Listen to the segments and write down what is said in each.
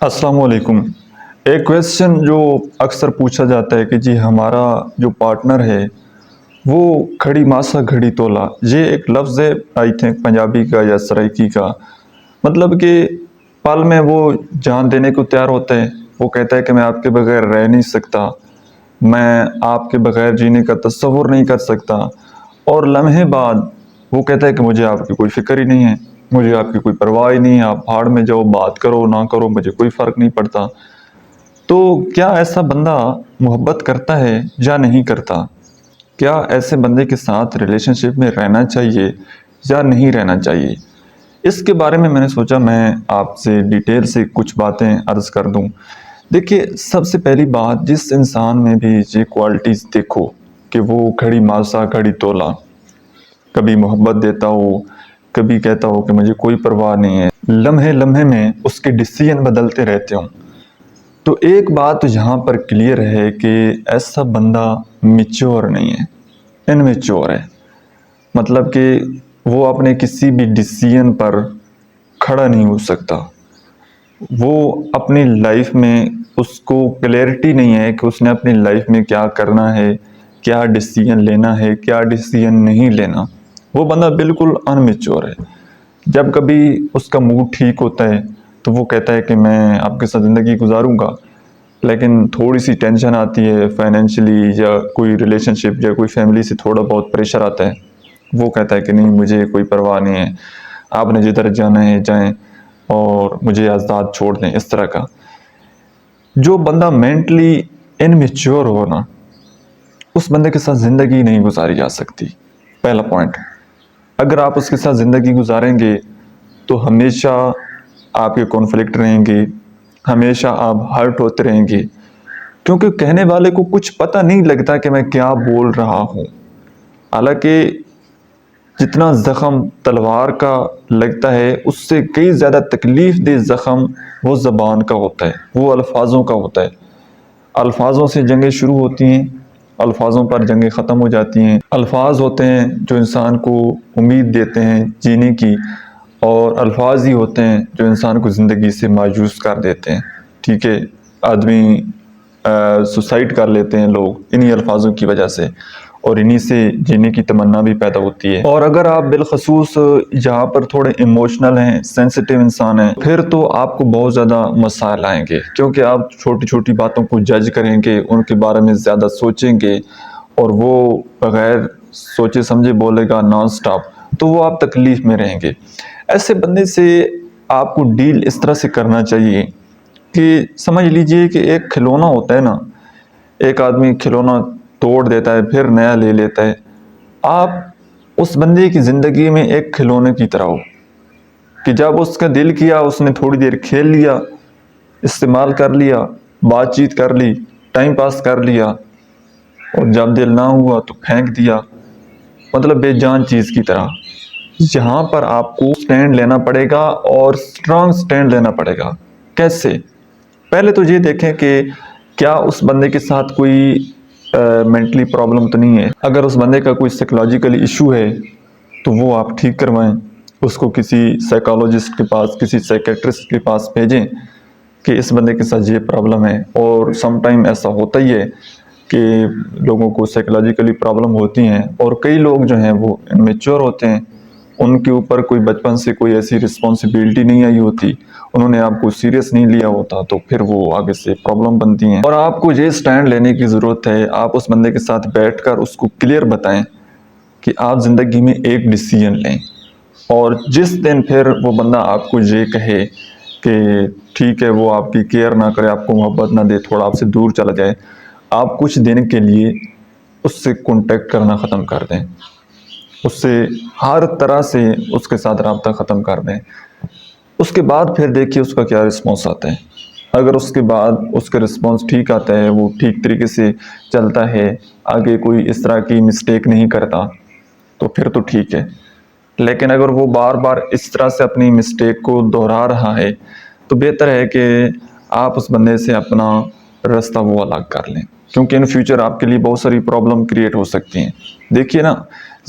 السلام علیکم۔ ایک کویسچن جو اکثر پوچھا جاتا ہے کہ جی ہمارا جو پارٹنر ہے وہ کھڑی ماسا گھڑی تولا، یہ ایک لفظ ہے آئی تھنک پنجابی کا یا سرائکی کا، مطلب کہ پل میں وہ جان دینے کو تیار ہوتا ہے، وہ کہتا ہے کہ میں آپ کے بغیر رہ نہیں سکتا، میں آپ کے بغیر جینے کا تصور نہیں کر سکتا، اور لمحے بعد وہ کہتا ہے کہ مجھے آپ کی کوئی فکر ہی نہیں ہے، مجھے آپ کی کوئی پرواہ ہی نہیں ہے، آپ بھاڑ میں جاؤ، بات کرو نہ کرو مجھے کوئی فرق نہیں پڑتا۔ تو کیا ایسا بندہ محبت کرتا ہے یا نہیں کرتا؟ کیا ایسے بندے کے ساتھ ریلیشن شپ میں رہنا چاہیے یا نہیں رہنا چاہیے؟ اس کے بارے میں نے سوچا میں آپ سے ڈیٹیل سے کچھ باتیں عرض کر دوں۔ دیکھیے، سب سے پہلی بات، جس انسان میں بھی یہ کوالٹیز دیکھو کہ وہ کھڑی ماسا کھڑی تولا، کبھی محبت دیتا ہو، کبھی کہتا ہو کہ مجھے کوئی پرواہ نہیں ہے، لمحے لمحے میں اس کے ڈیسیژن بدلتے رہتے ہوں، تو ایک بات یہاں پر کلیئر ہے کہ ایسا بندہ میچور نہیں ہے، انمیچور ہے۔ مطلب کہ وہ اپنے کسی بھی ڈیسیژن پر کھڑا نہیں ہو سکتا، وہ اپنی لائف میں اس کو کلیئرٹی نہیں ہے کہ اس نے اپنی لائف میں کیا کرنا ہے، کیا ڈیسیژن لینا ہے، کیا ڈیسیژن نہیں لینا۔ وہ بندہ بالکل انمیچور ہے۔ جب کبھی اس کا موڈ ٹھیک ہوتا ہے تو وہ کہتا ہے کہ میں آپ کے ساتھ زندگی گزاروں گا، لیکن تھوڑی سی ٹینشن آتی ہے فائنینشلی یا کوئی ریلیشن شپ یا کوئی فیملی سے تھوڑا بہت پریشر آتا ہے، وہ کہتا ہے کہ نہیں مجھے کوئی پرواہ نہیں ہے، آپ نے جدھر جانا ہے جائیں اور مجھے آزاد چھوڑ دیں۔ اس طرح کا جو بندہ مینٹلی انمیچور ہو نا، اس بندے کے ساتھ زندگی نہیں گزاری جا سکتی۔ پہلا پوائنٹ، اگر آپ اس کے ساتھ زندگی گزاریں گے تو ہمیشہ آپ کے کانفلکٹ رہیں گے، ہمیشہ آپ ہرٹ ہوتے رہیں گے، کیونکہ کہنے والے کو کچھ پتہ نہیں لگتا کہ میں کیا بول رہا ہوں۔ حالانکہ جتنا زخم تلوار کا لگتا ہے اس سے کئی زیادہ تکلیف دہ زخم وہ زبان کا ہوتا ہے، وہ الفاظوں کا ہوتا ہے۔ الفاظوں سے جنگیں شروع ہوتی ہیں، الفاظوں پر جنگیں ختم ہو جاتی ہیں۔ الفاظ ہوتے ہیں جو انسان کو امید دیتے ہیں جینے کی، اور الفاظ ہی ہوتے ہیں جو انسان کو زندگی سے مایوس کر دیتے ہیں۔ ٹھیک ہے، آدمی سوسائڈ کر لیتے ہیں لوگ انہی الفاظوں کی وجہ سے، اور انہی سے جینے کی تمنا بھی پیدا ہوتی ہے۔ اور اگر آپ بالخصوص یہاں پر تھوڑے ایموشنل ہیں، سینسٹیو انسان ہیں، پھر تو آپ کو بہت زیادہ مسائل آئیں گے، کیونکہ آپ چھوٹی چھوٹی باتوں کو جج کریں گے، ان کے بارے میں زیادہ سوچیں گے، اور وہ بغیر سوچے سمجھے بولے گا نان سٹاپ، تو وہ آپ تکلیف میں رہیں گے۔ ایسے بندے سے آپ کو ڈیل اس طرح سے کرنا چاہیے کہ سمجھ لیجئے کہ ایک کھلونا ہوتا ہے نا، ایک آدمی کھلونا توڑ دیتا ہے پھر نیا لے لیتا ہے، آپ اس بندے کی زندگی میں ایک کھلونے کی طرح ہو کہ جب اس کا دل کیا اس نے تھوڑی دیر کھیل لیا، استعمال کر لیا، بات چیت کر لی، ٹائم پاس کر لیا، اور جب دل نہ ہوا تو پھینک دیا، مطلب بے جان چیز کی طرح۔ یہاں پر آپ کو سٹینڈ لینا پڑے گا، اور سٹرانگ سٹینڈ لینا پڑے گا۔ کیسے؟ پہلے تو یہ دیکھیں کہ کیا اس بندے کے ساتھ کوئی مینٹلی پرابلم تو نہیں ہے۔ اگر اس بندے کا کوئی سائیکولوجیکل ایشو ہے تو وہ آپ ٹھیک کروائیں، اس کو کسی سائیکالوجسٹ کے پاس، کسی سائیکیٹرسٹ کے پاس بھیجیں کہ اس بندے کے ساتھ یہ پرابلم ہے۔ اور سم ٹائم ایسا ہوتا ہی ہے کہ لوگوں کو سائیکولوجیکلی پرابلم ہوتی ہیں، اور کئی لوگ جو ہیں وہ میچور ہوتے ہیں، ان کے اوپر کوئی بچپن سے کوئی ایسی رسپانسبلٹی نہیں آئی ہوتی، انہوں نے آپ کو سیریس نہیں لیا ہوتا، تو پھر وہ آگے سے پرابلم بنتی ہیں۔ اور آپ کو یہ سٹینڈ لینے کی ضرورت ہے، آپ اس بندے کے ساتھ بیٹھ کر اس کو کلیئر بتائیں کہ آپ زندگی میں ایک ڈیسیژن لیں، اور جس دن پھر وہ بندہ آپ کو یہ کہے کہ ٹھیک ہے وہ آپ کی کیئر نہ کرے، آپ کو محبت نہ دے، تھوڑا آپ سے دور چلا جائے، آپ کچھ دن کے لیے اس سے کانٹیکٹ کرنا ختم کر دیں، اس سے ہر طرح سے اس کے ساتھ رابطہ ختم کر دیں۔ اس کے بعد پھر دیکھیے اس کا کیا رسپانس آتا ہے۔ اگر اس کے بعد اس کا رسپانس ٹھیک آتا ہے، وہ ٹھیک طریقے سے چلتا ہے، آگے کوئی اس طرح کی مسٹیک نہیں کرتا، تو پھر تو ٹھیک ہے۔ لیکن اگر وہ بار بار اس طرح سے اپنی مسٹیک کو دہرا رہا ہے تو بہتر ہے کہ آپ اس بندے سے اپنا راستہ وہ الگ کر لیں، کیونکہ ان فیوچر آپ کے لیے بہت ساری پرابلم کریٹ ہو سکتی ہیں۔ دیکھیے نا،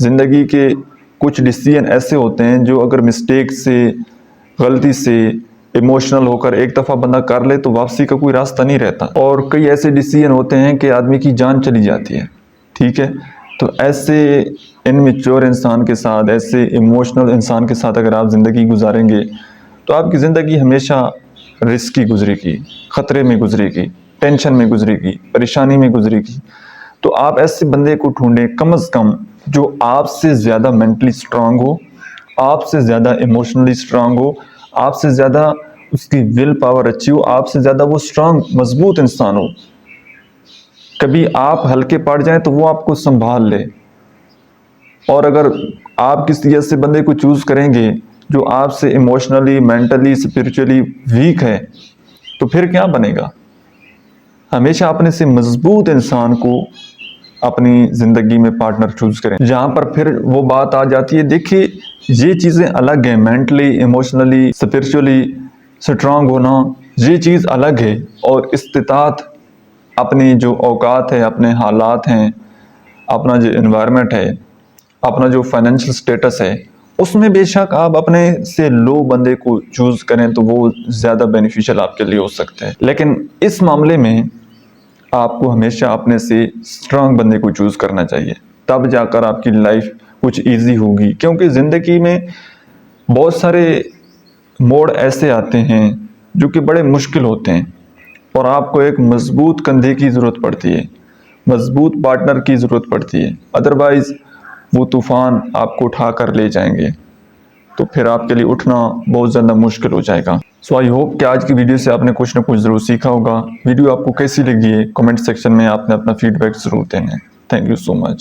زندگی کے کچھ ڈیسیژن ایسے ہوتے ہیں جو اگر مسٹیک سے، غلطی سے، ایموشنل ہو کر ایک دفعہ بندہ کر لے تو واپسی کا کوئی راستہ نہیں رہتا، اور کئی ایسے ڈیسیژن ہوتے ہیں کہ آدمی کی جان چلی جاتی ہے، ٹھیک ہے؟ تو ایسے انمیچور انسان کے ساتھ، ایسے ایموشنل انسان کے ساتھ اگر آپ زندگی گزاریں گے تو آپ کی زندگی ہمیشہ رسکی گزرے گی، خطرے میں گزرے گی، ٹینشن میں گزرے گی، پریشانی میں گزرے گی۔ تو آپ ایسے بندے کو ڈھونڈیں کم از کم جو آپ سے زیادہ مینٹلی سٹرانگ ہو، آپ سے زیادہ ایموشنلی سٹرانگ ہو، آپ سے زیادہ اس کی ول پاور اچھی ہو، آپ سے زیادہ وہ سٹرانگ مضبوط انسان ہو۔ کبھی آپ ہلکے پڑ جائیں تو وہ آپ کو سنبھال لے، اور اگر آپ کسی ایسے بندے کو چوز کریں گے جو آپ سے ایموشنلی، مینٹلی، اسپرچولی ویک ہے تو پھر کیا بنے گا؟ ہمیشہ اپنے سے مضبوط انسان کو اپنی زندگی میں پارٹنر چوز کریں، جہاں پر پھر وہ بات آ جاتی ہے، دیکھیے یہ چیزیں الگ ہیں، مینٹلی، ایموشنلی، اسپرچولی سٹرانگ ہونا یہ چیز الگ ہے، اور استطاعت اپنی جو اوقات ہے، اپنے حالات ہیں، اپنا جو انوائرمنٹ ہے، اپنا جو فائنینشل سٹیٹس ہے، اس میں بے شک آپ اپنے سے لو بندے کو چوز کریں تو وہ زیادہ بینیفیشل آپ کے لیے ہو سکتے ہیں، لیکن اس معاملے میں آپ کو ہمیشہ اپنے سے سٹرانگ بندے کو چوز کرنا چاہیے، تب جا کر آپ کی لائف کچھ ایزی ہوگی، کیونکہ زندگی میں بہت سارے موڑ ایسے آتے ہیں جو کہ بڑے مشکل ہوتے ہیں، اور آپ کو ایک مضبوط کندھے کی ضرورت پڑتی ہے، مضبوط پارٹنر کی ضرورت پڑتی ہے، ادروائز وہ طوفان آپ کو اٹھا کر لے جائیں گے، تو پھر آپ کے لیے اٹھنا بہت زیادہ مشکل ہو جائے گا۔ سو آئی ہوپ کہ آج کی ویڈیو سے آپ نے کچھ نہ کچھ ضرور سیکھا ہوگا۔ ویڈیو آپ کو کیسی لگی ہے کمنٹ سیکشن میں آپ نے اپنا فیڈ بیک ضرور دینا ہے۔ Thank you so much.